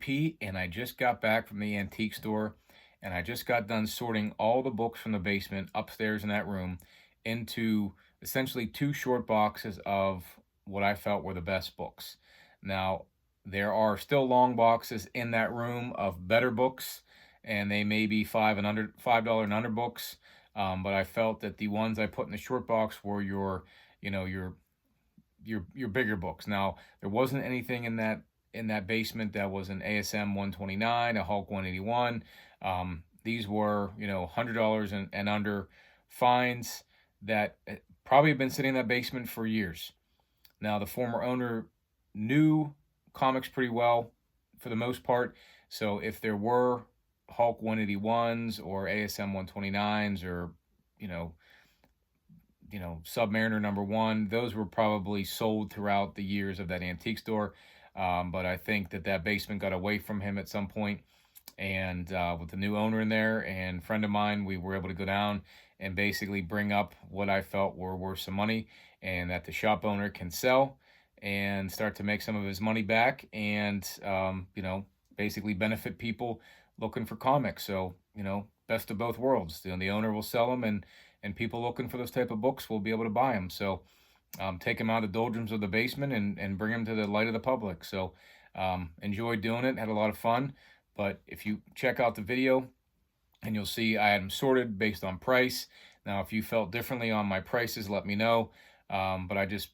Pete, and I just got back from the antique store, and I just got done sorting all the books from the basement upstairs in that room into essentially two short boxes of what I felt were the best books. Now, there are still long boxes in that room of better books, and they may be $5 and under books. But I felt that the ones I put in the short box were you know, your your bigger books. Now, there wasn't anything in that basement that was an ASM 129, a Hulk 181. These were, $100 and under finds that probably have been sitting in that basement for years. Now, the former owner knew comics pretty well for the most part. So if there were Hulk 181s or ASM 129s or, you know, Submariner #1, those were probably sold throughout the years of that antique store. But I think that basement got away from him at some point. And with the new owner in there and friend of mine, we were able to go down and basically bring up what I felt were worth some money and that the shop owner can sell and start to make some of his money back and, basically benefit people looking for comics. So, best of both worlds. The owner will sell them and people looking for those type of books will be able to buy them. So take them out of the doldrums of the basement and bring them to the light of the public. So enjoyed doing it, had a lot of fun. But if you check out the video, and you'll see I had them sorted based on price. Now, if you felt differently on my prices, let me know. But I just,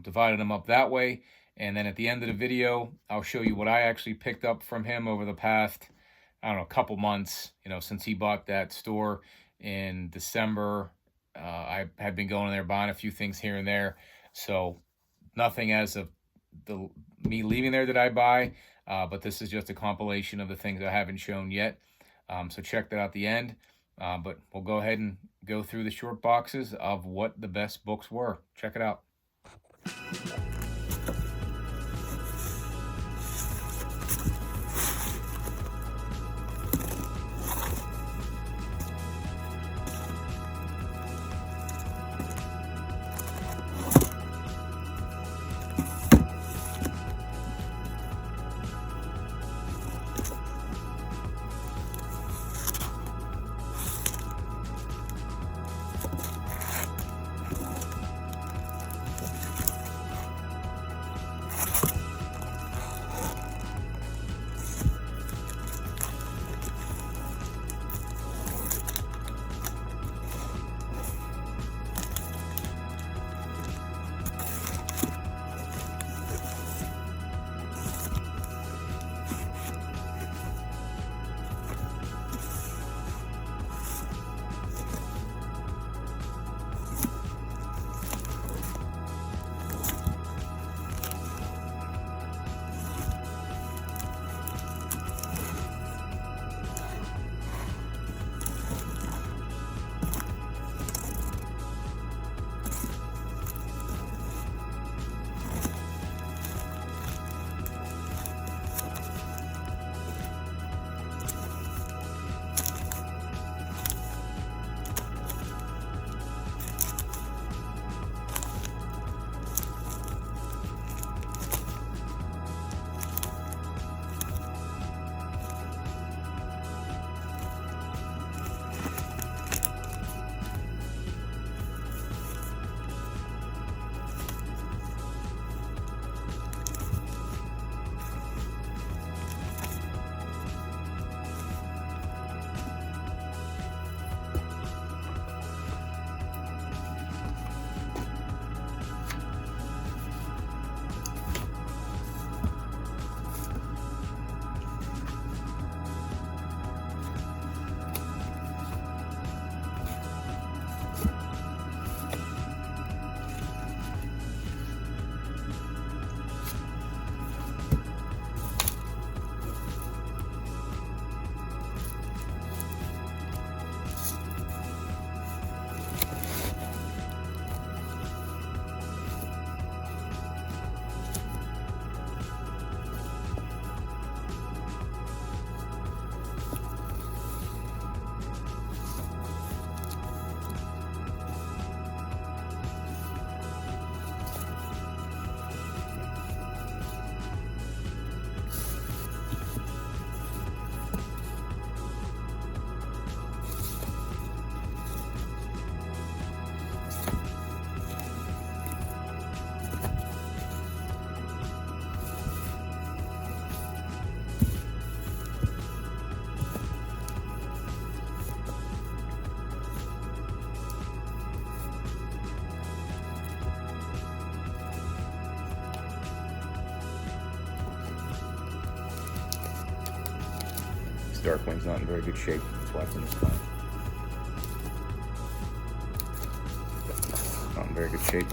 divided them up that way. And then at the end of the video, I'll show you what I actually picked up from him over the past, I don't know, couple months, since he bought that store in December. I had been going in there buying a few things here and there. So nothing as of me leaving there did I buy, but this is just a compilation of the things I haven't shown yet. So check that out at the end. But we'll go ahead and go through the short boxes of what the best books were. Check it out. Darkwing's not in very good shape. That's why it's in this pile. Not in very good shape.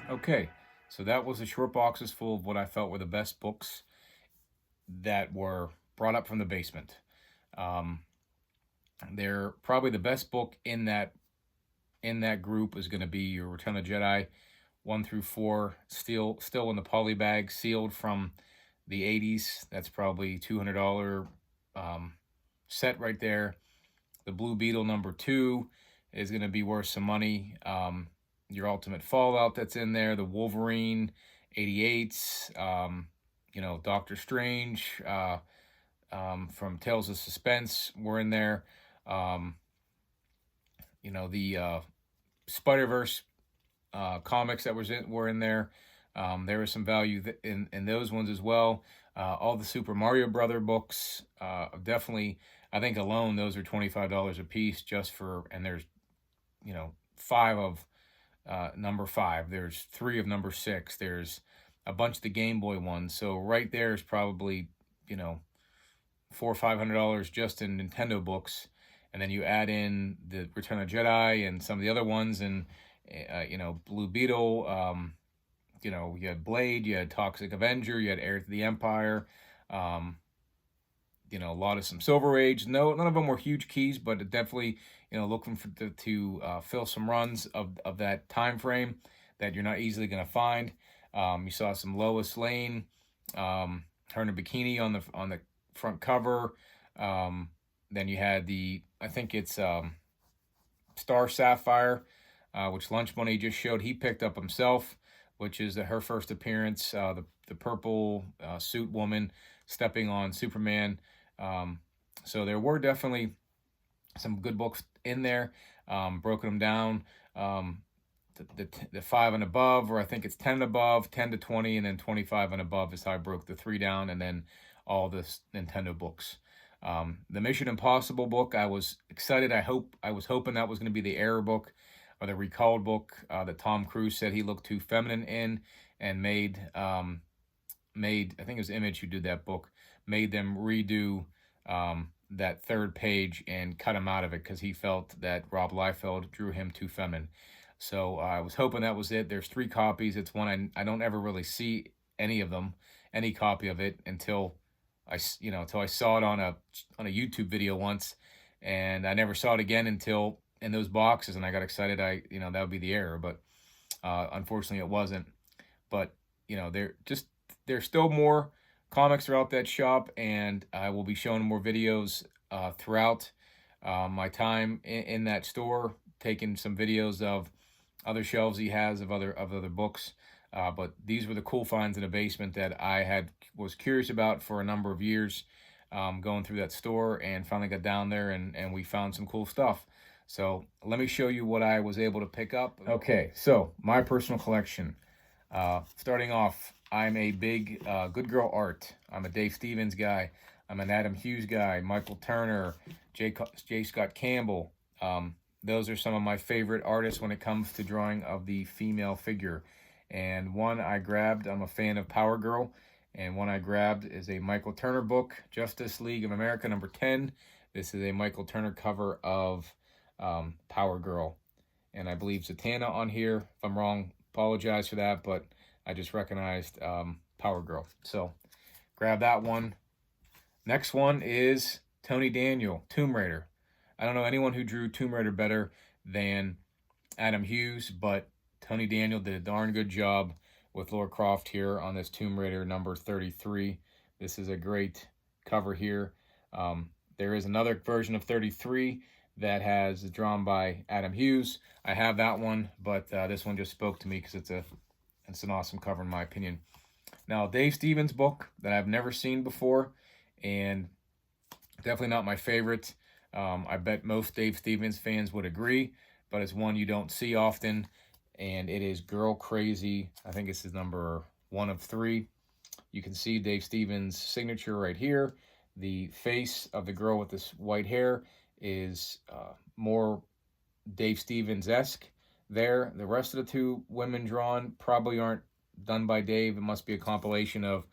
Okay, so that was the short boxes full of what I felt were the best books that were brought up from the basement. Um, they're probably the best book in that group is going to be your Return of the Jedi 1 through 4, still in the poly bag, sealed from the 80s. That's probably $200 set right there. The Blue Beetle #2 is going to be worth some money. Your Ultimate Fallout that's in there, the Wolverine 88s, Doctor Strange from Tales of Suspense were in there. The Spider-Verse comics that were in there. There was some value in those ones as well. All the Super Mario Brother books, definitely. I think alone those are $25 a piece just for, and there's 5 of #5. There's 3 of #6. There's a bunch of the Game Boy ones. So right there is probably $400 or $500 just in Nintendo books, and then you add in the Return of Jedi and some of the other ones, and Blue Beetle. You had Blade, you had Toxic Avenger, you had Heir to the Empire. A lot of some Silver Age. No, none of them were huge keys, but definitely, looking to fill some runs of that time frame that you're not easily going to find. You saw some Lois Lane, her in a bikini on the front cover. Then you had I think it's Star Sapphire, which Lunch Money just showed he picked up himself which is her first appearance, the purple suit woman stepping on Superman. So there were definitely some good books in there, broken them down. The 5 and above, or I think it's 10 and above, 10 to 20, and then 25 and above is how I broke the 3 down, and then all the Nintendo books. The Mission Impossible book, I was excited. I was hoping that was going to be the error book, or the recalled book that Tom Cruise said he looked too feminine in, and made I think it was Image who did that book, made them redo that 3rd page and cut him out of it because he felt that Rob Liefeld drew him too feminine. So I was hoping that was it. There's 3 copies. It's one I don't ever really see any of them, any copy of it, until I saw it on a YouTube video once, and I never saw it again until in those boxes, and I got excited. That would be the error, but unfortunately it wasn't. But there's still more comics throughout that shop, and I will be showing more videos throughout my time in that store, taking some videos of other shelves he has of other books. But these were the cool finds in the basement that I was curious about for a number of years, going through that store, and finally got down there and we found some cool stuff. So let me show you what I was able to pick up. Okay, so my personal collection. Starting off, I'm a big Good Girl Art. I'm a Dave Stevens guy. I'm an Adam Hughes guy, Michael Turner, J. Scott Campbell. Those are some of my favorite artists when it comes to drawing of the female figure. And one I grabbed, I'm a fan of Power Girl, and one I grabbed is a Michael Turner book, Justice League of America number 10. This is a Michael Turner cover of Power Girl. And I believe Zatanna on here. If I'm wrong, apologize for that, but I just recognized Power Girl. So grab that one. Next one is Tony Daniel, Tomb Raider. I don't know anyone who drew Tomb Raider better than Adam Hughes, but Tony Daniel did a darn good job with Lara Croft here on this Tomb Raider number 33. This is a great cover here. There is another version of 33 that has drawn by Adam Hughes. I have that one, but this one just spoke to me because it's an awesome cover in my opinion. Now, Dave Stevens book that I've never seen before, and definitely not my favorite. I bet most Dave Stevens fans would agree, but it's one you don't see often, and it is Girl Crazy. I think this is number 1 of 3. You can see Dave Stevens' signature right here. The face of the girl with this white hair is more Dave Stevens-esque there. The rest of the 2 women drawn probably aren't done by Dave. It must be a compilation of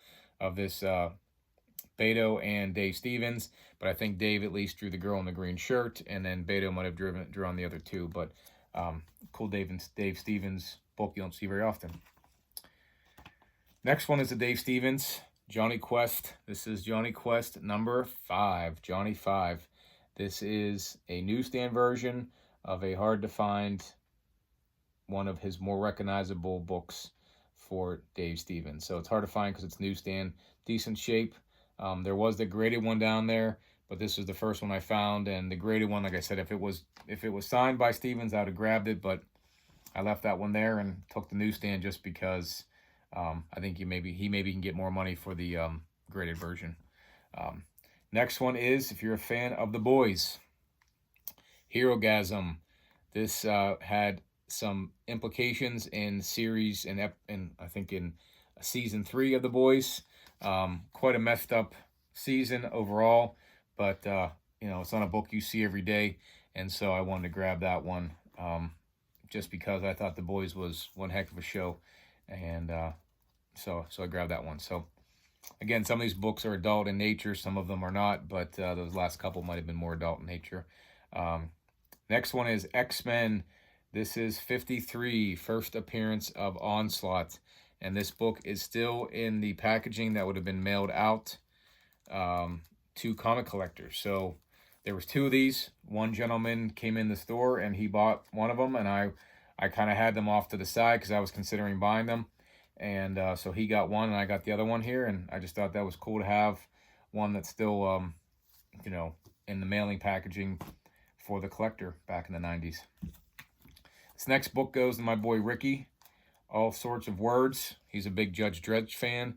this Beto and Dave Stevens, but I think Dave at least drew the girl in the green shirt, and then Beto might have drawn the other 2, but cool Dave Stevens book you don't see very often. Next one is the Dave Stevens, Johnny Quest. This is Johnny Quest number 5, Johnny 5. This is a newsstand version of a hard-to-find, one of his more recognizable books for Dave Stevens. So it's hard to find because it's newsstand, decent shape. There was the graded one down there, but this was the first one I found, and the graded one, like I said, if it was signed by Stevens, I would have grabbed it, but I left that one there and took the newsstand just because I think he maybe can get more money for the graded version. Next one is, if you're a fan of The Boys, Herogasm. This had some implications in series and I think in season 3 of The Boys. Quite a messed up season overall, but it's not a book you see every day, and so I wanted to grab that one just because I thought The Boys was one heck of a show, and so I grabbed that one. So again, some of these books are adult in nature, some of them are not, but those last couple might have been more adult in nature. Next one is X-Men. This is 53, first appearance of Onslaught. And this book is still in the packaging that would have been mailed out to comic collectors. So there was 2 of these. One gentleman came in the store and he bought one of them, and I kind of had them off to the side because I was considering buying them. And so he got one and I got the other one here, and I just thought that was cool to have one that's still, in the mailing packaging for the collector back in the 90s. This next book goes to my boy Ricky. all sorts of words. He's a big Judge Dredd fan.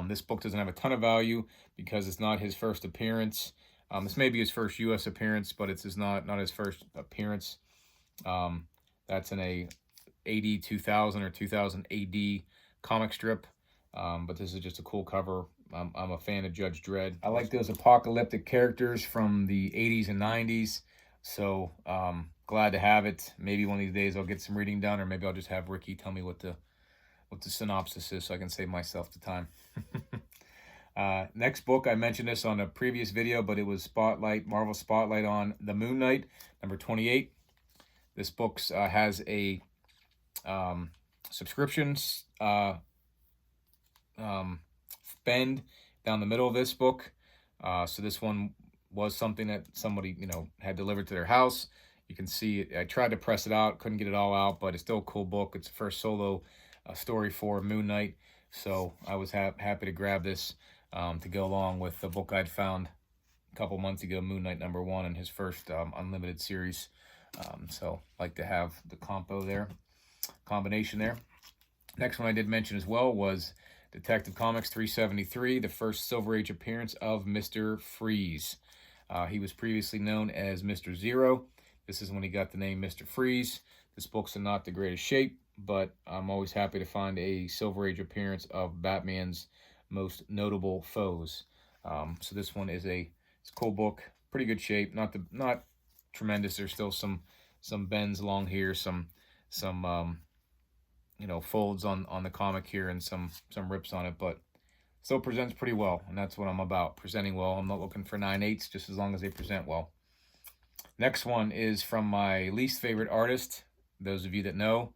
This book doesn't have a ton of value because it's not his first appearance. This may be his first U.S. appearance, but it's not his first appearance. That's in a AD 2000 or 2000 AD comic strip. But this is just a cool cover. I'm a fan of Judge Dredd. I like those apocalyptic characters from the 80s and 90s. So glad to have it. Maybe one of these days I'll get some reading done, or maybe I'll just have Ricky tell me what the synopsis is so I can save myself the time. Next book, I mentioned this on a previous video, but it was Marvel Spotlight on the Moon Knight, number 28. This book has a subscription bend down the middle of this book. So this one was something that somebody, had delivered to their house. You can see it. I tried to press it out, couldn't get it all out, but it's still a cool book. It's the first solo story for Moon Knight. So I was happy to grab this to go along with the book I'd found a couple months ago, Moon Knight #1, in his first Unlimited series. So like to have the combination there. Next one I did mention as well was Detective Comics 373, the first Silver Age appearance of Mr. Freeze. He was previously known as Mr. Zero. This is when he got the name Mr. Freeze. This book's in not the greatest shape, but I'm always happy to find a Silver Age appearance of Batman's most notable foes. So this one it's a cool book, pretty good shape, not tremendous. There's still some bends along here, some folds on the comic here, and some rips on it, but still presents pretty well, and that's what I'm about, presenting well. I'm not looking for 9/8, just as long as they present well. Next one is from my least favorite artist, those of you that know,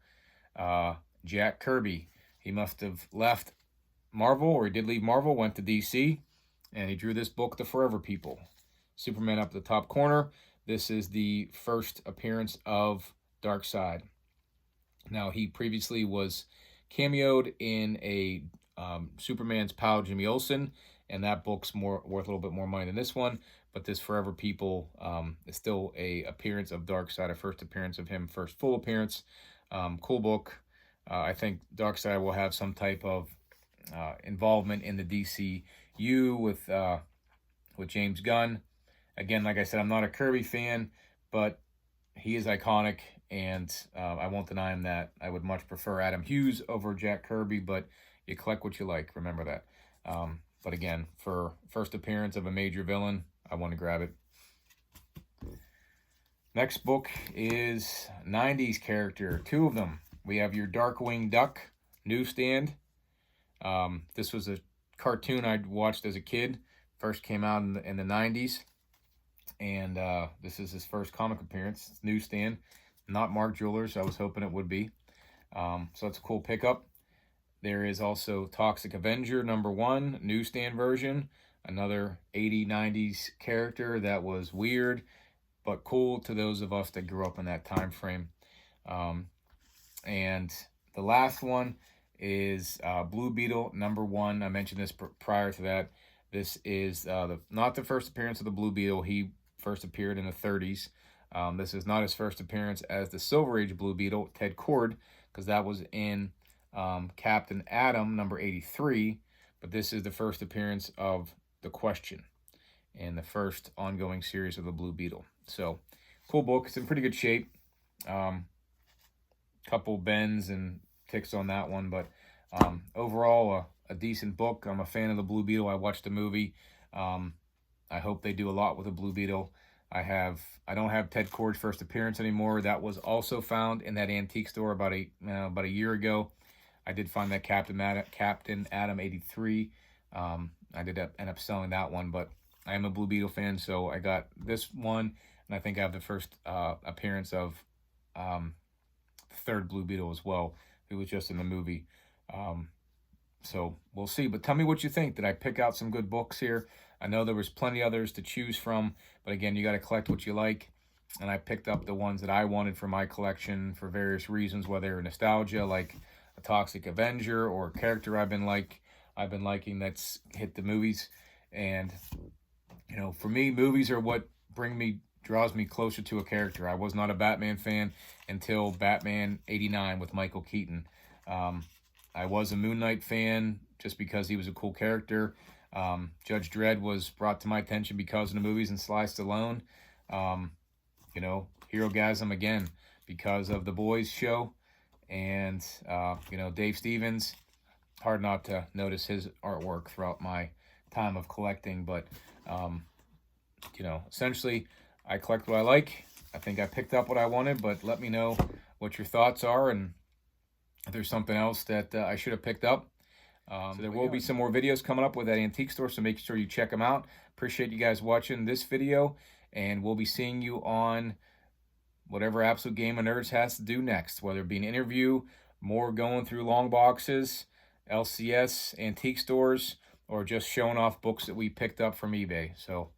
Jack Kirby. He must have left Marvel, or he did leave Marvel, went to DC, and he drew this book, The Forever People. Superman up at the top corner. This is the first appearance of Darkseid. Now, he previously was cameoed in a Superman's pal, Jimmy Olsen, and that book's worth a little bit more money than this one. But this Forever People is still a appearance of Darkseid, a first appearance of him, first full appearance. Cool book. I think Darkseid will have some type of involvement in the DCU with James Gunn. Again, like I said, I'm not a Kirby fan, but he is iconic, and I won't deny him that. I would much prefer Adam Hughes over Jack Kirby, but you collect what you like. Remember that. But again, for first appearance of a major villain, I want to grab it. Next book is 90s character, 2 of them. We have your Darkwing Duck newsstand. This was a cartoon I'd watched as a kid. First came out in the 90s. And this is his first comic appearance. It's newsstand. Not Mark Jewelers. I was hoping it would be. So that's a cool pickup. There is also Toxic Avenger #1, newsstand version. Another 80s, 90s character that was weird, but cool to those of us that grew up in that time frame. And the last one is Blue Beetle #1. I mentioned this prior to that. This is not the first appearance of the Blue Beetle. He first appeared in the 30s. This is not his first appearance as the Silver Age Blue Beetle, Ted Kord, because that was in Captain Atom #83. But this is the first appearance of The Question in the first ongoing series of the Blue Beetle. So, cool book. It's in pretty good shape. Couple bends and ticks on that one, but overall, a decent book. I'm a fan of the Blue Beetle. I watched the movie. I hope they do a lot with the Blue Beetle. I don't have Ted Kord's first appearance anymore. That was also found in that antique store about a year ago. I did find that Captain Atom '83. I did end up selling that one, but I am a Blue Beetle fan, so I got this one, and I think I have the first appearance of the third Blue Beetle as well, who was just in the movie. So we'll see. But tell me what you think. Did I pick out some good books here? I know there was plenty others to choose from, but again, you got to collect what you like. And I picked up the ones that I wanted for my collection for various reasons, whether nostalgia, like a Toxic Avenger, or a character I've been liking that's hit the movies. And for me, movies are what draws me closer to a character. I was not a Batman fan until Batman '89 with Michael Keaton. I was a Moon Knight fan just because he was a cool character. Judge Dredd was brought to my attention because of the movies and Sly Stallone. You know, Hero Gasm again because of the Boys show. And, you know, Dave Stevens, hard not to notice his artwork throughout my time of collecting. But, you know, essentially, I collect what I like. I think I picked up what I wanted, but let me know what your thoughts are and if there's something else that I should have picked up. So there will be some more videos coming up with that antique store, so make sure you check them out. Appreciate you guys watching this video, and we'll be seeing you on whatever Absolute Game of Nerds has to do next, whether it be an interview, more going through long boxes, LCS, antique stores, or just showing off books that we picked up from eBay. So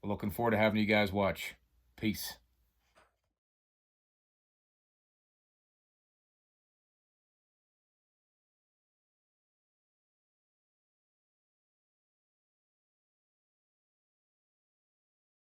we're looking forward to having you guys watch. Peace.